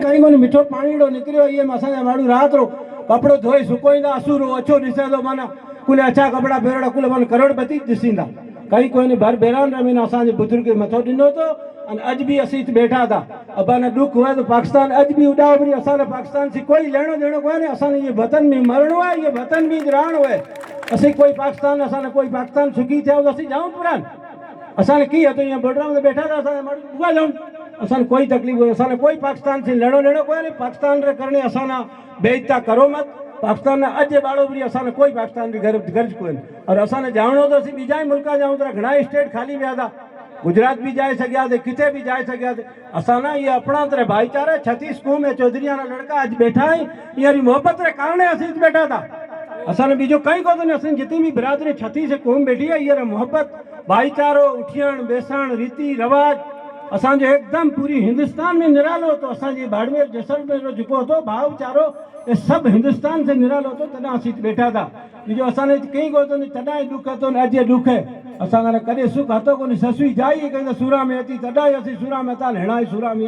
कहीं को मिठो पानी निकलो ये असांजा माण्हू रात रो कपड़ो धोई सुकोईंदा असुरो अच्छो ॾिसंदो माना कुल अच्छा कपड़ा पहिरड़ा कुल मन करोड़पति ॾिसींदा कहीं कोई भर बेरान रमीन असांजे बुजुर्ग मथो ॾिनो तो अज भी असीं बैठा था अब न दुख हुए तो पाकिस्तान अज भी उड़ाओ वरी असांजो पाकिस्तान से कोई लेणो देणो कोन्हे असांखे ये वतन में मरणो है ये वतन में रहणो है असीं कोई पाकिस्तान असां कोई पाकिस्तान सुखी थियो तो असीं जाऊं पुरान असांखे की हतो यहाँ बॉर्डर में बैठा था असांजा माण्हू उगा जाऊं असांखे कोई तकलीफ़ हुई असांखे कोई पाकिस्तान से लेणो देणो कोन्हे पाकिस्तान रे करणे असां बेइज्जता करो मत पाकिस्तान अज बाड़ो वरी असां कोई पाकिस्तान की गर्ज कोन्हे और असां जाणो तो असीं ॿीजा ई मुल्का जाऊं था घणा स्टेट खाली विया था गुजरात भी जाए सकिया थे किथे भी जाए सकिया थे असां ना ये अपना तरह भाईचारा छत्तीस कुम है चौधरिया लड़का अज बैठा है ये मोहब्बत रे कारण असीं बैठा था असां बीजो कहीं को असीं जितनी भी बिरादरी छत्तीस कुम बैठी है ये मोहब्बत भाईचारो उठियण बेसण रीति रिवाज असांजो एकदम पूरी हिंदुस्तान में निरालो तो असांजे बाड़मेर जैसलमेर जेको હતો भाईचारो ये सब हिंदुस्तान से निरालो तो तॾहिं असीं बैठा था बीजो असांजे कहीं को तॾहिं दुख હતો ને अॼु दुख है असां कॾहिं सुख હતો कोन्हे ससुई जाई कहीं सूरा में अची तॾहिं असीं सूरा में था हेणा ई सूरा में